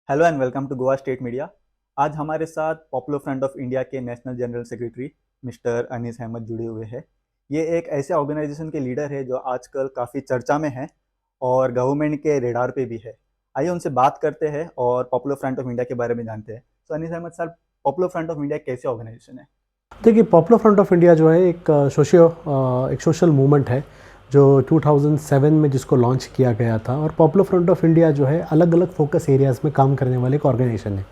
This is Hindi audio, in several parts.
Hello and welcome to Goa state media. आज हमारे साथ पॉपुलर फ्रंट ऑफ इंडिया के national general secretary mister Anees Ahmad जुड़े हुए हैं। ये एक ऐसे ऑर्गेनाइजेशन के लीडर है जो आजकल काफ़ी चर्चा में है और गवर्नमेंट के रेडार पे भी है। आइए उनसे बात करते हैं और पॉपुलर फ्रंट ऑफ इंडिया के बारे में जानते हैं। तो Anees Ahmad sir, popular front of India कैसे ऑर्गेनाइजेशन है? देखिए, पॉपुलर फ्रंट ऑफ इंडिया जो है एक सोशल मूवमेंट है जो 2007 में जिसको लॉन्च किया गया था। और पॉपुलर फ्रंट ऑफ इंडिया जो है अलग अलग फोकस एरियाज़ में काम करने वाले एक ऑर्गेनाइजेशन है।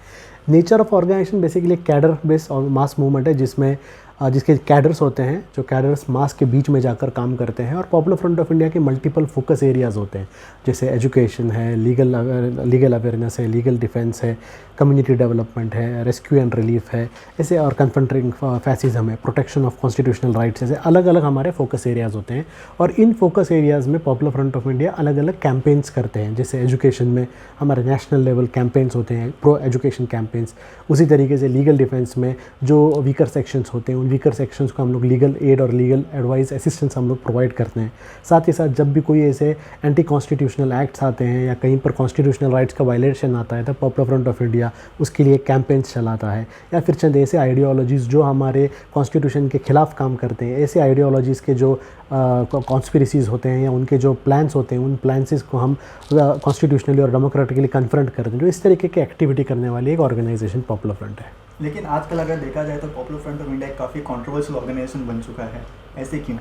Nature of organisation basically cadre based और मास मूवमेंट है जिसमें जिसके कैडर्स होते हैं, जो कैडर्स मास के बीच में जाकर काम करते हैं। और पॉपुलर फ्रंट ऑफ इंडिया के मल्टीपल फोकस एरियाज़ होते हैं, जैसे एजुकेशन है, लीगल अवेयरनेस है, लीगल डिफेंस है, कम्युनिटी डेवलपमेंट है, रेस्क्यू एंड रिलीफ है, ऐसे और कन्फ्रंटिंग फैसिज्म है, प्रोटेक्शन ऑफ कॉन्स्टिट्यूशनल राइट्स, ऐसे अलग अलग हमारे फोकस एरियाज़ होते हैं। और इन फोकस एरियाज़ में पॉपुलर फ्रंट ऑफ इंडिया अलग अलग कैंपेन्स करते हैं। जैसे एजुकेशन में हमारे नेशनल लेवल कैंपेन्स होते हैं, प्रो एजुकेशन कैंपेन्स। उसी तरीके से लीगल डिफेंस में जो वीकर सेक्शंस होते हैं, उन वीकर सेक्शंस को हम लोग लीगल एड और लीगल एडवाइस असिस्टेंस हम लोग प्रोवाइड करते हैं। साथ ही साथ जब भी कोई ऐसे एंटी कॉन्स्टिट्यूशनल एक्ट्स आते हैं या कहीं पर कॉन्स्टिट्यूशनल राइट्स का वायलेशन आता है, तब पॉपुलर फ्रंट ऑफ इंडिया उसके लिए कैंपेन्स चलाता है। या फिर चंद ऐसे आइडियोलॉजीज़ जो हमारे कॉन्स्टिट्यूशन के खिलाफ काम करते हैं, ऐसे आइडियोलॉजीज़ के जो कॉन्स्पिरेसीज़ होते हैं या उनके जो प्लान्स होते हैं, उन प्लान्स को हम कॉन्स्टिट्यूशनली और डेमोक्रेटिकली कन्फ्रंट करते हैं। जो इस तरीके की एक्टिविटी करने वाली एक ऑर्गेनाइजेशन पॉपुलर फ्रंट है। लेकिन आजकल अगर देखा जाए तो पॉपुलर फ्रंट ऑफ इंडिया काफ़ी कॉन्ट्रोवर्शियल ऑर्गेनाइजेशन बन चुका है, ऐसे क्यों?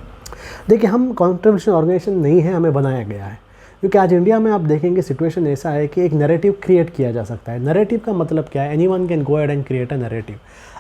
देखिए, हम कॉन्ट्रोवर्शियल ऑर्गेनाइजेशन नहीं है, हमें बनाया गया है। क्योंकि आज इंडिया में आप देखेंगे सिचुएशन ऐसा है कि एक नैरेटिव क्रिएट किया जा सकता है। नैरेटिव का मतलब क्या है? Anyone can go ahead and create a narrative.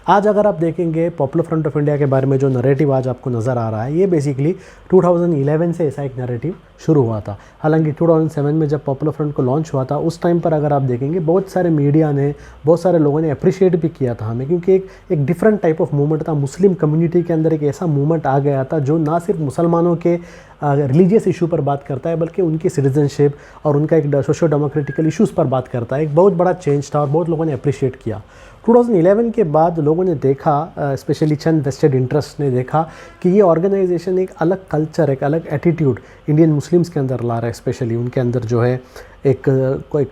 आज अगर आप देखेंगे पॉपुलर फ्रंट ऑफ इंडिया के बारे में जो नैरेटिव आज आपको नज़र आ रहा है, ये बेसिकली 2011 से ऐसा एक नैरेटिव शुरू हुआ था। हालांकि 2007 में जब पॉपुलर फ्रंट को लॉन्च हुआ था, उस टाइम पर अगर आप देखेंगे बहुत सारे मीडिया ने, बहुत सारे लोगों ने अप्रिशिएट भी किया था हमें, क्योंकि एक डिफरेंट टाइप ऑफ मूवमेंट था। मुस्लिम कम्युनिटी के अंदर एक ऐसा मूवमेंट आ गया था जो ना सिर्फ मुसलमानों के रिलीजियस इशू पर बात करता है, बल्कि उनकी सिटीजनशिप और उनका एक सोशो डेमोक्रेटिकल इशूज़ पर बात करता है। एक बहुत बड़ा चेंज था और बहुत लोगों ने अप्रिशिएट किया। 2011 के बाद लोगों ने देखा, स्पेशली चंद वेस्टेड इंटरेस्ट ने देखा कि ये ऑर्गेनाइजेशन एक अलग कल्चर, एक अलग एटीट्यूड इंडियन मुस्लिम्स के अंदर ला रहा है। स्पेशली उनके अंदर जो है एक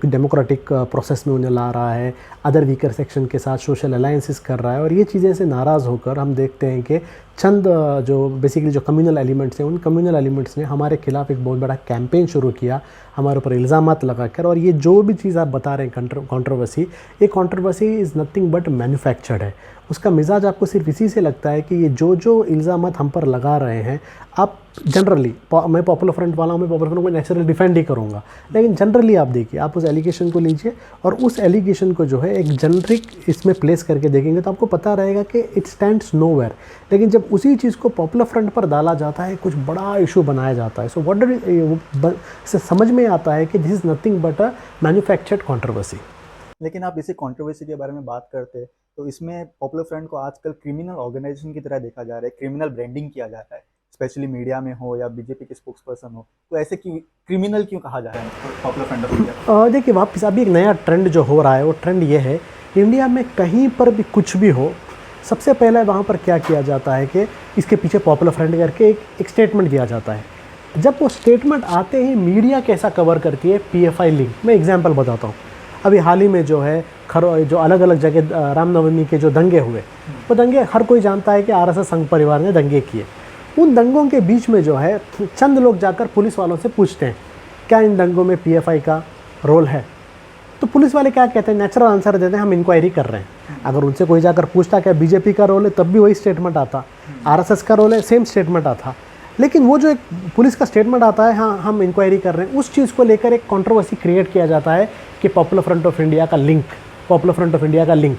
डेमोक्रेटिक प्रोसेस में उन्हें ला रहा है, अदर वीकर सेक्शन के साथ सोशल अलायंसेस कर रहा है। और ये चीज़ें से नाराज़ होकर हम देखते हैं कि चंद जो बेसिकली जो कम्युनल एलिमेंट्स हैं, उन कम्युनल एलिमेंट्स ने हमारे खिलाफ एक बहुत बड़ा कैंपेन शुरू किया, हमारे ऊपर इल्ज़ामात लगाकर। और ये जो भी चीज़ आप बता रहे हैं कंट्रोवर्सी, ये controversy is nothing but manufactured है। उसका मिजाज आपको सिर्फ इसी से लगता है कि ये जो इल्ज़ामात हम पर लगा रहे हैं, आप जनरली, मैं पॉपुलर फ्रंट वाला हूँ, मैं पॉपुलर फ्रंट को नेचुरली डिफेंड ही करूँगा, लेकिन जनरली आप देखिए, आप उस एलिगेशन को लीजिए और उस एलिगेशन को जो है एक जनरिक इसमें प्लेस करके देखेंगे तो आपको पता रहेगा कि इट स्टैंड्स नोवेयर। लेकिन जब उसी चीज़ को पॉपुलर फ्रंट पर डाला जाता है, कुछ बड़ा इशू बनाया जाता है, सो व्हाट से समझ में आता है कि this is nothing but a manufactured controversy. लेकिन आप इसी कंट्रोवर्सी के बारे में बात करते हैं तो इसमें पॉपुलर फ्रंट को आजकल क्रिमिनल ऑर्गेनाइजेशन की तरह देखा जा रहा है, क्रिमिनल ब्रांडिंग किया जा रहा है, स्पेशली मीडिया में हो या बीजेपी के स्पोक्स पर्सन हो। तो ऐसे क्यों क्रिमिनल क्यों कहा जा रहा है पॉपुलर फ्रंट ऑफ इंडिया? देखिए, वापस अभी एक नया ट्रेंड जो हो रहा है, वो ट्रेंड ये है, इंडिया में कहीं पर भी कुछ भी हो, सबसे पहले वहाँ पर क्या किया जाता है कि इसके पीछे पॉपुलर फ्रंट करके एक स्टेटमेंट दिया जाता है। जब वो स्टेटमेंट आते ही मीडिया कैसा कवर करती है, पीएफआई लिंक। मैं एग्जांपल बताता हूँ। अभी हाल ही में जो है जो अलग अलग जगह रामनवमी के जो दंगे हुए, वो दंगे हर कोई जानता है कि आरएसएस संघ परिवार ने दंगे किए। उन दंगों के बीच में जो है चंद लोग जाकर पुलिस वालों से पूछते हैं क्या इन दंगों में पीएफआई का रोल है, तो पुलिस वाले क्या कहते हैं? नेचुरल आंसर देते हैं, हम इंक्वायरी कर रहे हैं। अगर उनसे कोई जाकर पूछता क्या बीजेपी का रोल है, तब भी वही स्टेटमेंट आता। आरएसएस का रोल है, सेम स्टेटमेंट आता। लेकिन वो जो एक पुलिस का स्टेटमेंट आता है, हाँ हम इंक्वायरी कर रहे हैं, उस चीज़ को लेकर एक कंट्रोवर्सी क्रिएट किया जाता है कि पॉपुलर फ्रंट ऑफ इंडिया का link, popular front of India का लिंक।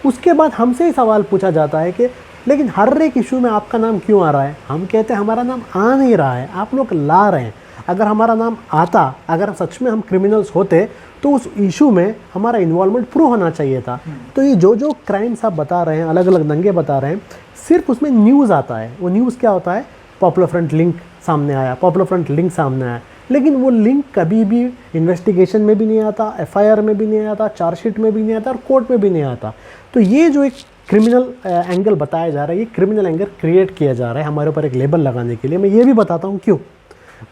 उसके बाद हमसे ही सवाल पूछा जाता है कि लेकिन हर एक इशू में आपका नाम क्यों आ रहा है? हम कहते हैं हमारा नाम आ नहीं रहा है, आप लोग ला रहे हैं। अगर हमारा नाम आता, अगर सच में हम क्रिमिनल्स होते, तो उस इशू में हमारा इन्वॉल्वमेंट प्रूव होना चाहिए था। तो ये जो क्राइम्स आप बता रहे हैं, अलग अलग दंगे बता रहे हैं, सिर्फ उसमें न्यूज़ आता है। वो न्यूज़ क्या होता है? पॉपुलर फ्रंट लिंक सामने आया, पॉपुलर फ्रंट लिंक सामने आया। लेकिन वो लिंक कभी भी इन्वेस्टिगेशन में भी नहीं आता, एफआईआर में भी नहीं आता, चार्जशीट में भी नहीं आता और कोर्ट में भी नहीं आता। तो ये जो एक क्रिमिनल एंगल बताया जा रहा है, ये क्रिमिनल एंगल क्रिएट किया जा रहा है हमारे ऊपर एक लेबल लगाने के लिए। मैं ये भी बताता हूँ क्यों।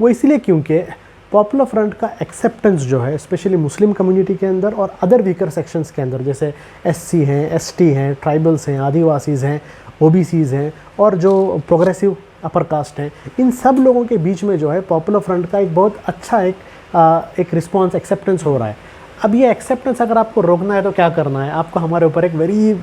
वो इसलिए क्योंकि पॉपुलर फ्रंट का एक्सेप्टेंस जो है स्पेशली मुस्लिम कम्युनिटी के अंदर और अदर वीकर सेक्शंस के अंदर, जैसे एससी हैं, एसटी हैं, ट्राइबल्स हैं, आदिवासीज़ हैं, ओबीसीज़ हैं और जो प्रोग्रेसिव अपर कास्ट हैं, इन सब लोगों के बीच में जो है पॉपुलर फ्रंट का एक बहुत अच्छा एक रिस्पॉन्स, एक्सेप्टेंस हो रहा है। अब ये एक्सेप्टेंस अगर आपको रोकना है तो क्या करना है, आपको हमारे ऊपर एक वेरी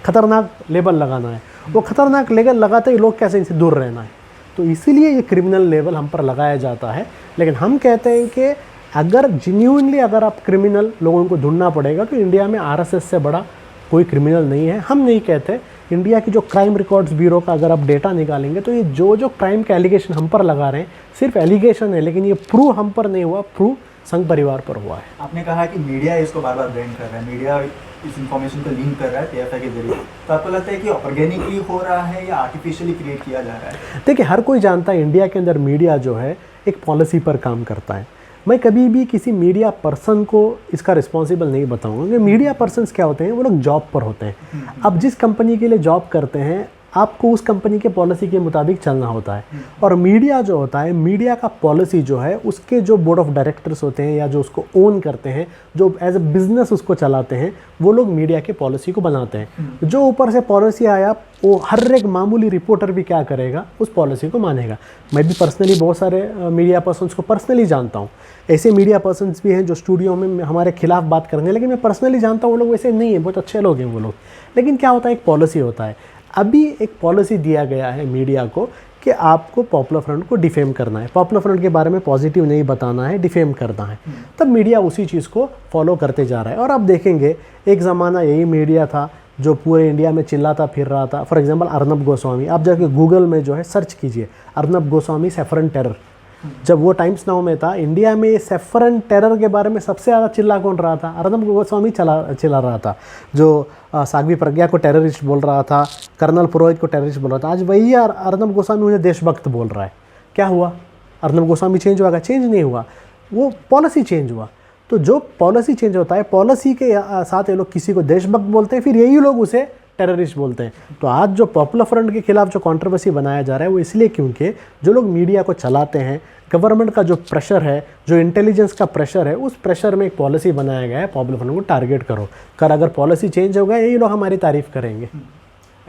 खतरनाक लेबल लगाना है। वो खतरनाक लेबल लगाते ही लोग कैसे इनसे दूर रहना है, तो इसीलिए ये क्रिमिनल लेवल हम पर लगाया जाता है। लेकिन हम कहते हैं कि अगर जेन्युइनली अगर आप क्रिमिनल लोगों को ढूंढना पड़ेगा तो इंडिया में आरएसएस से बड़ा कोई क्रिमिनल नहीं है। हम नहीं कहते, इंडिया की जो क्राइम रिकॉर्ड्स ब्यूरो का अगर आप डेटा निकालेंगे तो ये जो क्राइम के एलिगेशन हम पर लगा रहे हैं सिर्फ एलिगेशन है, लेकिन ये प्रूव हम पर नहीं हुआ, प्रूव संघ परिवार पर हुआ है। आपने कहा कि मीडिया इसको बार बार ब्लेम कर रहा है, मीडिया इस इंफॉर्मेशन को लिंक कर रहा है पीएफआई के जरिए, तो आपको लगता है कि ऑर्गेनिकली हो रहा है या आर्टिफिशियली क्रिएट किया जा रहा है? देखिए, हर कोई जानता है इंडिया के अंदर मीडिया जो है एक पॉलिसी पर काम करता है। मैं कभी भी किसी मीडिया पर्सन को इसका रिस्पॉन्सिबल नहीं बताऊंगा कि मीडिया पर्सन्स क्या होते हैं, वो लोग जॉब पर होते हैं। अब जिस कंपनी के लिए जॉब करते हैं आपको उस कंपनी के पॉलिसी के मुताबिक चलना होता है, और मीडिया जो होता है, मीडिया का पॉलिसी जो है उसके जो बोर्ड ऑफ डायरेक्टर्स होते हैं या जो उसको ओन करते हैं, जो एज ए बिजनेस उसको चलाते हैं, वो लोग मीडिया के पॉलिसी को बनाते हैं। जो ऊपर से पॉलिसी आया वो हर एक मामूली रिपोर्टर भी क्या करेगा, उस पॉलिसी को मानेगा। मैं भी पर्सनली बहुत सारे मीडिया पर्सन्स को पर्सनली जानता हूँ। ऐसे मीडिया पर्सन्स भी हैं जो स्टूडियो में हमारे खिलाफ बात करेंगे, लेकिन मैं पर्सनली जानता हूँ वो लोग वैसे नहीं हैं, बहुत अच्छे लोग हैं वो लोग। लेकिन क्या होता है, एक पॉलिसी होता है। अभी एक पॉलिसी दिया गया है मीडिया को कि आपको पॉपुलर फ्रंट को डिफेम करना है, पॉपुलर फ्रंट के बारे में पॉजिटिव नहीं बताना है, डिफेम करना है। तब मीडिया उसी चीज़ को फॉलो करते जा रहा है। और आप देखेंगे एक ज़माना यही मीडिया था जो पूरे इंडिया में चिल्लाता फिर रहा था। फॉर एग्जांपल अर्नब गोस्वामी, आप जाके गूगल में जो है सर्च कीजिए अर्नब गोस्वामी सैफरन टेरर। जब वो टाइम्स नाउ में था, इंडिया में सैफरन टेरर के बारे में सबसे ज़्यादा चिल्ला कौन रहा था? अर्नब गोस्वामी चिल्ला रहा था, जो साध्वी प्रज्ञा को टेररिस्ट बोल रहा था, कर्नल पुरोहित को टेररिस्ट बोल रहा था। आज वही अर्नब गोस्वामी उन्हें देशभक्त बोल रहा है। क्या हुआ? अर्नब गोस्वामी चेंज हुआ? चेंज नहीं हुआ, वो पॉलिसी चेंज हुआ। तो जो पॉलिसी चेंज होता है, पॉलिसी के साथ ये लोग किसी को देशभक्त बोलते हैं, फिर यही लोग उसे टेररिस्ट बोलते हैं। तो आज जो पॉपुलर फ्रंट के खिलाफ जो कंट्रोवर्सी बनाया जा रहा है वो इसलिए क्योंकि जो लोग मीडिया को चलाते हैं, गवर्नमेंट का जो प्रेशर है, जो इंटेलिजेंस का प्रेशर है, उस प्रेशर में एक पॉलिसी बनाया गया है, पॉपुलर फ्रंट को टारगेट करो। अगर पॉलिसी चेंज हो गया यही लोग हमारी तारीफ करेंगे।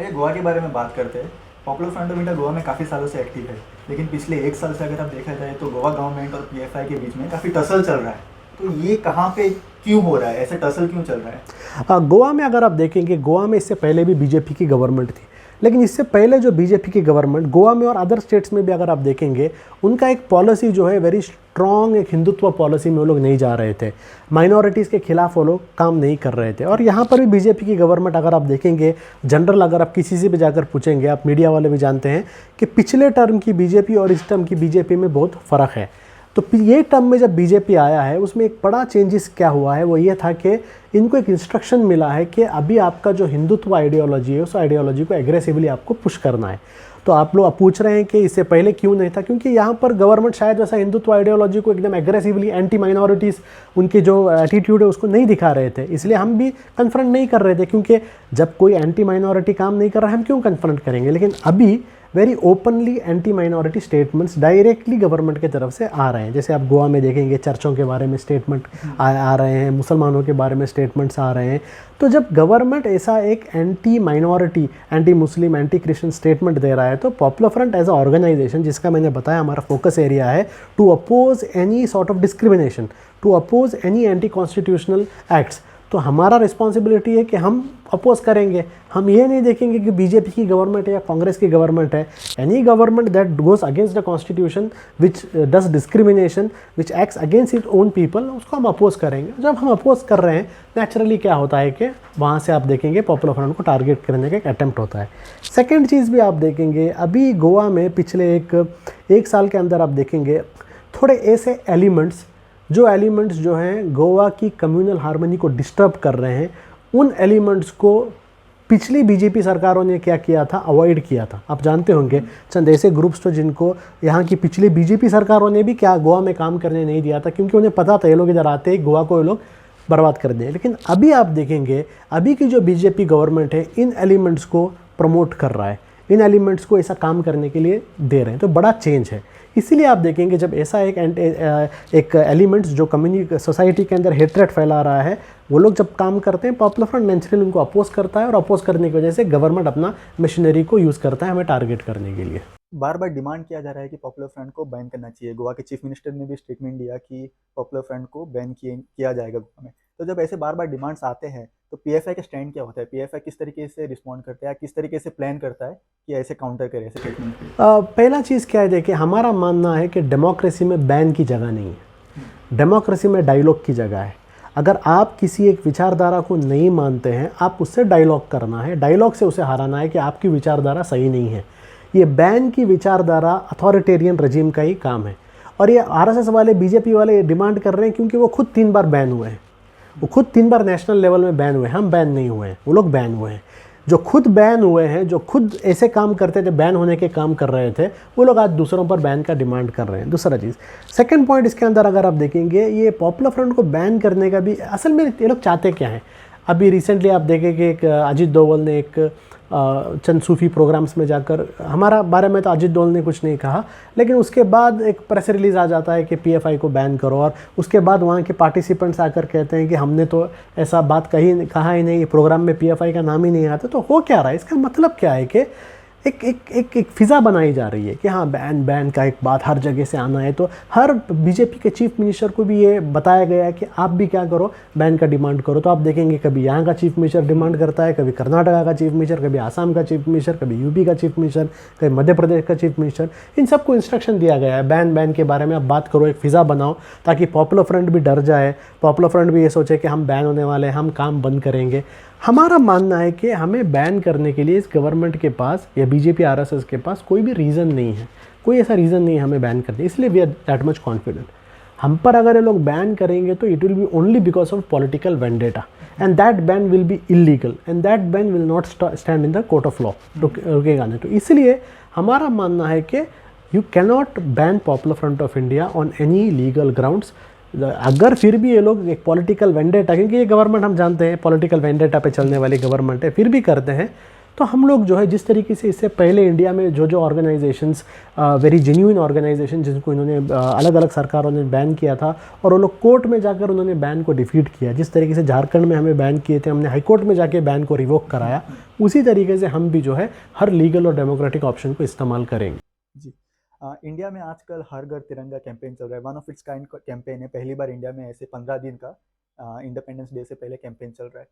गोवा के बारे में बात करते हैं। Popular front of India Goa में काफ़ी सालों से एक्टिव है, लेकिन पिछले 1 साल से अगर आप देखा जाए तो गोवा गवर्नमेंट और पीएफआई के बीच में काफ़ी टसल चल रहा है। तो ये कहाँ पे क्यों हो रहा है, ऐसे टसल क्यों चल रहा है? गोवा में अगर आप देखेंगे, गोवा में इससे पहले भी बीजेपी की गवर्नमेंट थी, लेकिन इससे पहले जो बीजेपी की गवर्नमेंट गोवा में और अदर स्टेट्स में भी अगर आप देखेंगे, उनका एक पॉलिसी जो है वेरी स्ट्रॉन्ग एक हिंदुत्व पॉलिसी में वो लोग नहीं जा रहे थे। माइनॉरिटीज़ के खिलाफ वो लोग काम नहीं कर रहे थे। और यहाँ पर भी बीजेपी की गवर्नमेंट अगर आप देखेंगे, जनरल अगर आप किसी से भी जाकर पूछेंगे, आप मीडिया वाले भी जानते हैं कि पिछले टर्म की बीजेपी और इस टर्म की बीजेपी में बहुत फ़र्क है। तो ये टर्म में जब बीजेपी आया है उसमें एक बड़ा चेंजेस क्या हुआ है, वो ये था कि इनको एक इंस्ट्रक्शन मिला है कि अभी आपका जो हिंदुत्व आइडियोलॉजी है उस आइडियोलॉजी को एग्रेसिवली आपको पुश करना है। तो आप लोग पूछ रहे हैं कि इससे पहले क्यों नहीं था, क्योंकि यहाँ पर गवर्नमेंट शायद वैसा हिंदुत्व आइडियोलॉजी को एकदम एग्रेसिवली एंटी माइनॉरिटीज़ उनके जो एटीट्यूड है उसको नहीं दिखा रहे थे, इसलिए हम भी कन्फ्रंट नहीं कर रहे थे, क्योंकि जब कोई एंटी माइनॉरिटी काम नहीं कर रहा है हम क्यों कन्फ्रंट करेंगे। लेकिन अभी very openly anti minority statements directly government की तरफ से आ रहे हैं। जैसे आप गोवा में देखेंगे चर्चों के बारे में स्टेटमेंट आ रहे हैं, मुसलमानों के बारे में स्टेटमेंट्स आ रहे हैं। तो जब गवर्नमेंट ऐसा एक anti minority, anti Muslim, anti Christian statement दे रहा है, तो popular front as a organisation, जिसका मैंने बताया हमारा फोकस एरिया है to oppose any sort of discrimination, to oppose any anti constitutional acts, तो हमारा रिस्पॉन्सिबिलिटी है कि हम अपोज करेंगे। हम ये नहीं देखेंगे कि बीजेपी की गवर्नमेंट है या कांग्रेस की गवर्नमेंट है। Any government that goes against the constitution, which does discrimination, which acts against it own people, उसको हम अपोज करेंगे। जब हम अपोज कर रहे हैं, नेचुरली क्या होता है कि वहाँ से आप देखेंगे पॉपुलर फ्रंट को टारगेट करने का एक अटेम्प्ट होता है। सेकेंड चीज़ भी आप देखेंगे, अभी गोवा में पिछले एक साल के अंदर आप देखेंगे थोड़े ऐसे एलिमेंट्स जो हैं गोवा की कम्युनल हार्मनी को डिस्टर्ब कर रहे हैं, उन एलिमेंट्स को पिछली बीजेपी सरकारों ने क्या किया था, अवॉइड किया था। आप जानते होंगे चंद ऐसे ग्रुप्स तो जिनको यहाँ की पिछली बीजेपी सरकारों ने भी क्या गोवा में काम करने नहीं दिया था, क्योंकि उन्हें पता था ये लोग इधर आते ही गोवा को ये लोग बर्बाद कर दें। लेकिन अभी आप देखेंगे, अभी की जो बीजेपी गवर्नमेंट है इन एलिमेंट्स को प्रमोट कर रहा है, इन एलिमेंट्स को ऐसा काम करने के लिए दे रहे हैं। तो बड़ा चेंज है। इसीलिए आप देखेंगे जब ऐसा एक एलिमेंट्स जो कम्युनिटी सोसाइटी के अंदर हेट्रेट फैला रहा है, वो लोग जब काम करते हैं, पॉपुलर फ्रंट नेचुरली उनको अपोज करता है, और अपोज करने की वजह से गवर्नमेंट अपना मशीनरी को यूज़ करता है हमें टारगेट करने के लिए। बार बार डिमांड किया जा रहा है कि पॉपुलर फ्रंट को बैन करना चाहिए। गोवा के चीफ मिनिस्टर ने भी स्टेटमेंट दिया कि पॉपुलर फ्रंट को बैन किया जाएगा गोवा में। तो जब ऐसे बार बार डिमांड्स आते हैं तो पीएफआई का स्टैंड क्या होता है? पीएफआई किस तरीके से रिस्पॉन्ड करता है, किस तरीके से प्लान करता है कि ऐसे काउंटर करे ऐसे स्टेटमेंट को? पहला चीज़ क्या है, देखिए हमारा मानना है कि डेमोक्रेसी में बैन की जगह नहीं है, डेमोक्रेसी में डायलॉग की जगह है। अगर आप किसी एक विचारधारा को नहीं मानते हैं, आप उससे डायलॉग करना है, डायलॉग से उसे हराना है कि आपकी विचारधारा सही नहीं है। ये बैन की विचारधारा अथॉरिटेरियन रजीम का ही काम है, और ये आरएसएस वाले, बीजेपी वाले ये डिमांड कर रहे हैं क्योंकि वो खुद 3 बार बैन हुए हैं, वो खुद 3 बार नेशनल लेवल में बैन हुए हैं। हम बैन नहीं हुए हैं, वो लोग बैन हुए हैं। जो खुद बैन हुए हैं, जो खुद ऐसे काम करते थे, बैन होने के काम कर रहे थे, वो लोग आज दूसरों पर बैन का डिमांड कर रहे हैं। दूसरा चीज़, सेकंड पॉइंट इसके अंदर अगर आप देखेंगे, ये पॉपुलर फ्रंट को बैन करने का भी असल में ये लोग चाहते क्या हैं। अभी रिसेंटली आप देखें कि एक अजीत डोवल ने एक चंद सूफी प्रोग्राम्स में जाकर, हमारा बारे में तो अजीत डोवल ने कुछ नहीं कहा, लेकिन उसके बाद एक प्रेस रिलीज़ आ जाता है कि पीएफआई को बैन करो, और उसके बाद वहाँ के पार्टिसिपेंट्स आकर कहते हैं कि हमने तो ऐसा बात कहा ही नहीं, प्रोग्राम में पीएफआई का नाम ही नहीं आता। तो हो क्या रहा है, इसका मतलब क्या है कि एक फ़िज़ा बनाई जा रही है कि हाँ बैन का एक बात हर जगह से आना है। तो हर बीजेपी के चीफ मिनिस्टर को भी ये बताया गया है कि आप भी क्या करो, बैन का डिमांड करो। तो आप देखेंगे कभी यहाँ का चीफ मिनिस्टर डिमांड करता है, कभी कर्नाटका का चीफ मिनिस्टर, कभी आसाम का चीफ मिनिस्टर, कभी यूपी का चीफ मिनिस्टर, कभी मध्य प्रदेश का चीफ मिनिस्टर। इन सबको इंस्ट्रक्शन दिया गया है बैन के बारे में आप बात करो, एक फ़िज़ा बनाओ, ताकि पॉपुलर फ्रंट भी डर जाए, पॉपुलर फ्रंट भी ये सोचे कि हम बैन होने वाले हैं, हम काम बंद करेंगे। हमारा मानना है कि हमें बैन करने के लिए इस गवर्नमेंट के पास या बीजेपी आरएसएस के पास कोई भी रीज़न नहीं है, कोई ऐसा रीज़न नहीं है हमें बैन करने, इसलिए we are that much confident. हम पर अगर ये लोग बैन करेंगे तो it will be only because of political vendetta, and that ban will be illegal, and that ban will not stand in the court of law, रुकेगा नहीं। तो इसलिए हमारा मानना है कि you cannot ban popular front of India on any legal grounds. अगर फिर भी ये लोग एक पॉलिटिकल वेंडेटा, क्योंकि ये गवर्नमेंट हम जानते हैं पॉलिटिकल वेंडेटा पे चलने वाली गवर्नमेंट है, फिर भी करते हैं, तो हम लोग जो है जिस तरीके से इससे पहले इंडिया में जो ऑर्गेनाइजेशंस, वेरी जेन्युइन ऑर्गेनाइजेशन, जिनको इन्होंने अलग अलग सरकारों ने बैन किया था और वो लोग कोर्ट में जाकर उन्होंने बैन को डिफीट किया, जिस तरीके से झारखंड में हमें बैन किए थे, हमने हाई कोर्ट में जाके बैन को रिवोक कराया, उसी तरीके से हम भी जो है हर लीगल और डेमोक्रेटिक ऑप्शन को इस्तेमाल करेंगे। जी, इंडिया में आजकल हर घर तिरंगा कैंपेन चल रहा है, one of its kind campaign है। पहली बार इंडिया में ऐसे 15 दिन का इंडिपेंडेंस डे से पहले कैंपेन चल रहा है।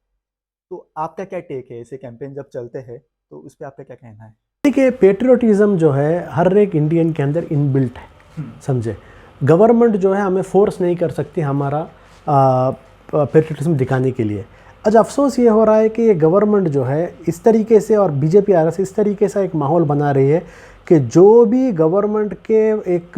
तो आपका क्या टेक है, ऐसे कैंपेन जब चलते हैं तो उस पर आपका क्या कहना है? देखिए, पेट्रियोटिज़म जो है हर एक इंडियन के अंदर इनबिल्ट है, समझे। गवर्नमेंट जो है हमें फोर्स नहीं कर सकती हमारा पेट्रियोटिज़म दिखाने के लिए। आज अफसोस ये हो रहा है कि ये गवर्नमेंट जो है इस तरीके से, और बीजेपी आरएसएस इस तरीके से एक माहौल बना रही है कि जो भी गवर्नमेंट के एक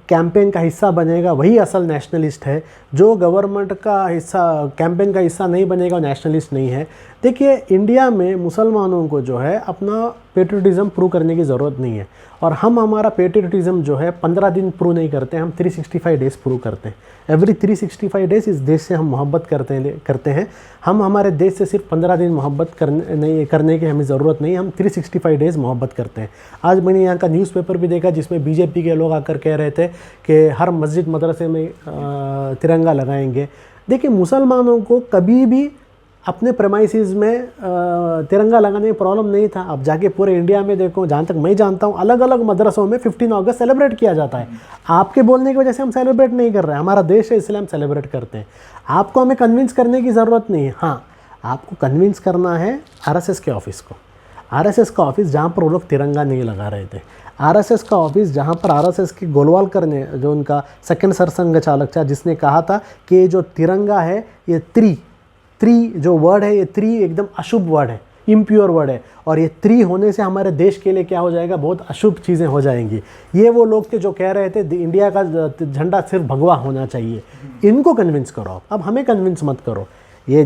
कैंपेन का हिस्सा बनेगा वही असल नेशनलिस्ट है, जो गवर्नमेंट का हिस्सा, कैंपेन का हिस्सा नहीं बनेगा नेशनलिस्ट नहीं है। देखिए, इंडिया में मुसलमानों को जो है अपना पेट्रियोटिज़म प्रूव करने की ज़रूरत नहीं है, और हम हमारा पेट्रियोटिज़म जो है 15 दिन प्रूव नहीं करते, हम 365 डेज़ प्रूव करते हैं। एवरी 365 डेज़ इस देश से हम मोहब्बत करते हैं। हम हमारे देश से सिर्फ 15 दिन मोहब्बत करने की हमें ज़रूरत नहीं, हम 365 डेज़ मोहब्बत करते हैं। आज मैंने यहाँ का न्यूज़पेपर भी देखा जिसमें बीजेपी के लोग आकर कह रहे थे कि हर मस्जिद मदरसे में तिरंगा लगाएंगे। देखिए, मुसलमानों को कभी भी अपने प्रेमाइसिस में तिरंगा लगाने में प्रॉब्लम नहीं था। अब जाके पूरे इंडिया में देखो, जहाँ तक मैं जानता हूँ, अलग अलग मदरसों में 15 अगस्त सेलिब्रेट किया जाता है। आपके बोलने की वजह से हम सेलिब्रेट नहीं कर रहे हैं, हमारा देश है इसलिए हम सेलिब्रेट करते हैं। आपको हमें कन्विंस करने की ज़रूरत नहीं है। हाँ, आपको कन्विंस करना है आरएसएस के ऑफिस को, आरएसएस का ऑफिस जहाँ पर वो लोग तिरंगा नहीं लगा रहे थे, आरएसएस का ऑफिस जहाँ पर आरएसएस के गोलवालकर ने, जो उनका सेकंड सरसंघ चालक था, जिसने कहा था कि ये जो तिरंगा है ये त्रि जो वर्ड है, ये त्रि एकदम अशुभ वर्ड है, इम्प्योर वर्ड है, और ये त्रि होने से हमारे देश के लिए क्या हो जाएगा, बहुत अशुभ चीज़ें हो जाएंगी। ये वो लोग थे जो कह रहे थे इंडिया का झंडा सिर्फ भगवा होना चाहिए। इनको कन्विंस करो, अब हमें कन्विंस मत करो। ये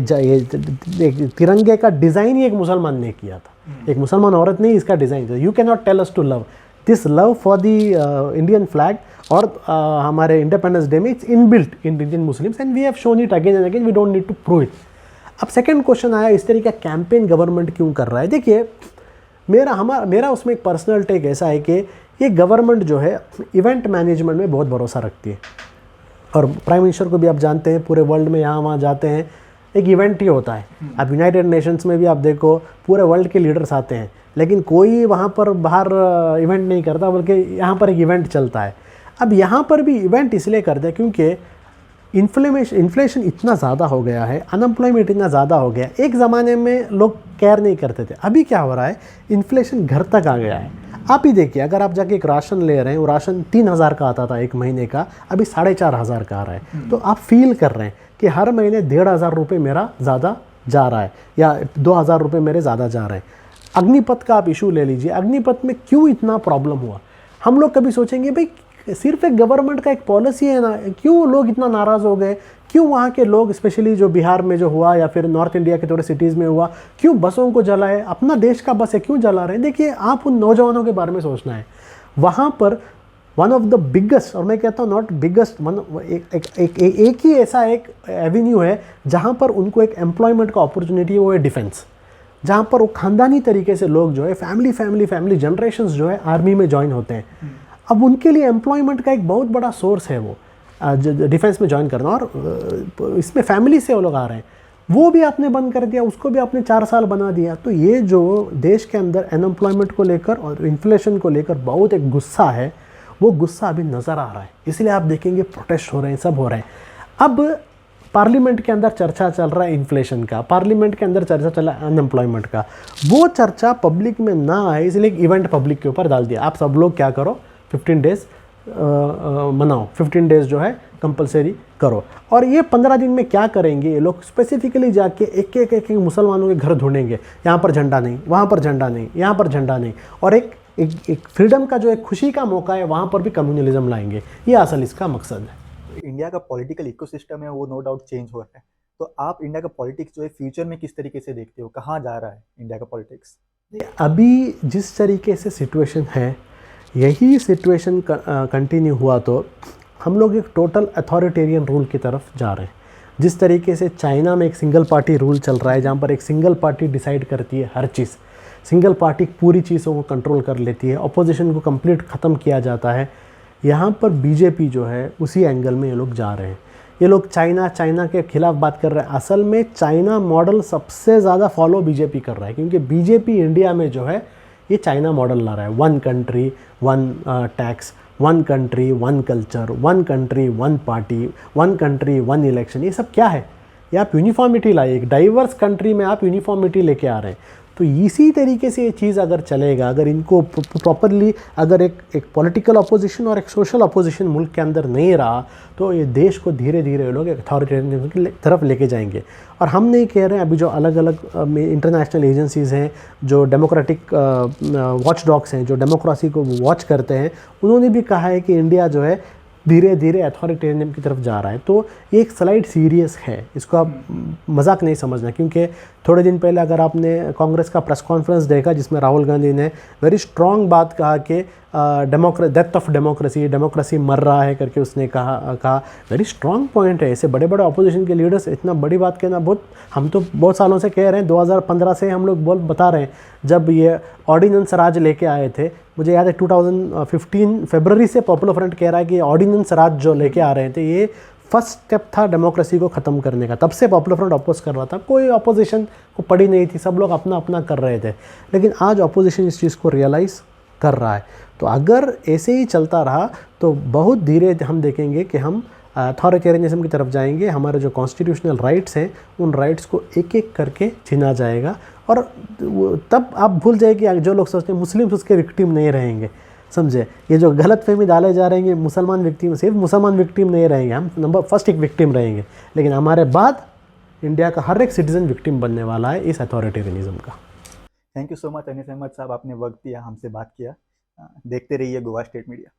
तिरंगे का डिज़ाइन ही एक मुसलमान ने किया था, एक मुसलमान औरत ने इसका डिज़ाइन किया। You can not tell us to love this love for the Indian flag, और हमारे इंडिपेंडेंस डे में it's inbuilt in Indian Muslims, and we have shown it again and again, we don't need to prove it. अब सेकंड क्वेश्चन आया, इस तरीके का कैंपेन गवर्नमेंट क्यों कर रहा है। देखिए, मेरा उसमें एक पर्सनल टेक ऐसा है कि ये गवर्नमेंट जो है इवेंट मैनेजमेंट में बहुत भरोसा रखती है, और प्राइम मिनिस्टर को भी आप जानते हैं, पूरे वर्ल्ड में यहाँ वहाँ जाते हैं, एक इवेंट ही होता है। अब यूनाइटेड नेशंस में भी आप देखो पूरे वर्ल्ड के लीडर्स आते हैं, लेकिन कोई वहाँ पर बाहर इवेंट नहीं करता, बल्कि यहाँ पर एक इवेंट चलता है। अब यहाँ पर भी इवेंट इसलिए करते हैं क्योंकि इन्फ्लेशन इतना ज़्यादा हो गया है, अनएम्प्लॉयमेंट इतना ज़्यादा हो गया है। एक ज़माने में लोग केयर नहीं करते थे, अभी क्या हो रहा है, इन्फ्लेशन घर तक आ गया है। आप ही देखिए, अगर आप जाके एक राशन ले रहे हैं, वो राशन 3,000 का आता था एक महीने का, अभी 4,500 का आ रहा है। तो आप फील कर रहे हैं कि हर महीने 1,500 रुपये मेरा ज़्यादा जा रहा है, या 2,000 रुपये मेरे ज़्यादा जा रहे हैं। अग्निपथ का आप इशू ले लीजिए, अग्निपथ में क्यों इतना प्रॉब्लम हुआ? हम लोग कभी सोचेंगे भाई सिर्फ एक गवर्नमेंट का एक पॉलिसी है ना, क्यों लोग इतना नाराज़ हो गए, क्यों वहाँ के लोग, स्पेशली जो बिहार में जो हुआ या फिर नॉर्थ इंडिया के थोड़े सिटीज़ में हुआ, क्यों बसों को जलाए, अपना देश का बस है क्यों जला रहे हैं? देखिए, आप उन नौजवानों के बारे में सोचना है। वहाँ पर वन ऑफ द बिगेस्ट, और मैं कहता हूँ नॉट बिगेस्ट, एक ही ऐसा एक एवेन्यू है जहाँ पर उनको एक एम्प्लॉयमेंट का अपॉर्चुनिटी है, वो है डिफेंस, जहाँ पर वो खानदानी तरीके से लोग जो है फैमिली जनरेशन्स जो है आर्मी में ज्वाइन होते हैं। अब उनके लिए एम्प्लॉयमेंट का एक बहुत बड़ा सोर्स है वो डिफेंस में ज्वाइन करना, और इसमें फैमिली से वो लोग आ रहे हैं। वो भी आपने बंद कर दिया, उसको भी आपने 4 साल बना दिया। तो ये जो देश के अंदर अनएम्प्लॉयमेंट को लेकर और इन्फ्लेशन को लेकर बहुत एक गुस्सा है, वो गुस्सा अभी नज़र आ रहा है। इसलिए आप देखेंगे प्रोटेस्ट हो रहे हैं, सब हो रहे हैं। अब पार्लियामेंट के अंदर चर्चा चल रहा है इन्फ्लेशन का, पार्लियामेंट के अंदर चर्चा चला है अनएम्प्लॉयमेंट का। वो चर्चा पब्लिक में ना आए, इसलिए इवेंट पब्लिक के ऊपर डाल दिया। आप सब लोग क्या करो, 15 डेज़ मनाओ, 15 डेज़ जो है कंपलसरी करो। और ये 15 दिन में क्या करेंगे ये लोग, स्पेसिफिकली जाके एक मुसलमानों के घर ढूंढेंगे, यहाँ पर झंडा नहीं, वहाँ पर झंडा नहीं, यहाँ पर झंडा नहीं, और एक फ्रीडम का जो एक खुशी का मौका है वहाँ पर भी कम्युनलिज्म लाएंगे। ये असल इसका मकसद है। इंडिया का पॉलिटिकल इकोसिस्टम है वो नो डाउट चेंज हो रहा है, तो आप इंडिया का पॉलिटिक्स जो है फ्यूचर में किस तरीके से देखते हो, कहाँ जा रहा है इंडिया का पॉलिटिक्स? अभी जिस तरीके से सिचुएशन है, यही सिचुएशन कंटिन्यू हुआ तो हम लोग एक टोटल अथॉरिटेरियन रूल की तरफ जा रहे हैं। जिस तरीके से चाइना में एक सिंगल पार्टी रूल चल रहा है, जहाँ पर एक सिंगल पार्टी डिसाइड करती है हर चीज़, सिंगल पार्टी पूरी चीज़ों को कंट्रोल कर लेती है, अपोजिशन को कंप्लीट ख़त्म किया जाता है। यहाँ पर बीजेपी जो है उसी एंगल में ये लोग जा रहे हैं। ये लोग चाइना के खिलाफ बात कर रहे हैं। असल में चाइना मॉडल सबसे ज़्यादा फॉलो बीजेपी कर रहा है, क्योंकि बीजेपी इंडिया में जो है ये चाइना मॉडल ला रहा है। 1 country 1 tax, 1 country 1 culture, 1 country 1 party, 1 country 1 election. ये सब क्या है? ये आप यूनिफॉर्मिटी लाए, एक डाइवर्स कंट्री में आप यूनिफॉर्मिटी लेके आ रहे हैं। तो इसी तरीके से ये चीज़ अगर चलेगा, अगर इनको प्रॉपरली, अगर एक पॉलिटिकल अपोजिशन और एक सोशल अपोजिशन मुल्क के अंदर नहीं रहा, तो ये देश को धीरे धीरे ये लोग अथॉरिटेरियनिज्म की तरफ लेके जाएंगे। और हम नहीं कह रहे हैं, अभी जो अलग अलग इंटरनेशनल एजेंसीज़ हैं, जो डेमोक्रेटिक वॉच डॉग्स हैं, जो डेमोक्रेसी को वॉच करते हैं, उन्होंने भी कहा है कि इंडिया जो है धीरे धीरे अथॉरिटेरियनिज्म की तरफ जा रहा है। तो ये एक स्लाइड सीरियस है, इसको आप मजाक नहीं समझना। क्योंकि थोड़े दिन पहले अगर आपने कांग्रेस का प्रेस कॉन्फ्रेंस देखा, जिसमें राहुल गांधी ने वेरी स्ट्रॉन्ग बात कहा कि डेथ ऑफ डेमोक्रेसी मर रहा है करके उसने कहा वेरी स्ट्रॉन्ग पॉइंट है। ऐसे बड़े बड़े अपोजिशन के लीडर्स इतना बड़ी बात कहना, बहुत, हम तो बहुत सालों से कह रहे हैं, 2015 से हम लोग बता रहे हैं, जब ये ऑर्डिनेंस राज लेके आए थे। मुझे याद है 2015 फरवरी से पॉपुलर फ्रंट कह रहा है कि ऑर्डिनेंस राज जो लेके आ रहे थे, ये फर्स्ट स्टेप था डेमोक्रेसी को ख़त्म करने का। तब से पॉपुलर फ्रंट अपोज कर रहा था, कोई अपोजिशन को पड़ी नहीं थी, सब लोग अपना अपना कर रहे थे। लेकिन आज अपोजिशन इस चीज़ को रियलाइज़ कर रहा है। तो अगर ऐसे ही चलता रहा तो बहुत धीरे हम देखेंगे कि हम अथॉरिटेरियनिज्म की तरफ जाएंगे। हमारे जो कॉन्स्टिट्यूशनल राइट्स हैं, उन राइट्स को एक एक करके छीना जाएगा। और तब आप भूल जाए कि जो लोग सोचते हैं मुस्लिम्स उसके विक्टिम नहीं रहेंगे, समझे? ये जो गलत फहमी डाले जा रहे हैं, मुसलमान विक्टिम, सिर्फ मुसलमान विक्टिम नहीं रहेंगे, हम नंबर फर्स्ट एक विक्टिम रहेंगे। लेकिन हमारे बाद इंडिया का हर एक सिटीज़न विक्टिम बनने वाला है इस अथॉरिटेरियनिज्म का। Thank you so much Anees Ahmad साहब, आपने वक्त दिया, हमसे बात किया। देखते रहिए गोवा स्टेट मीडिया।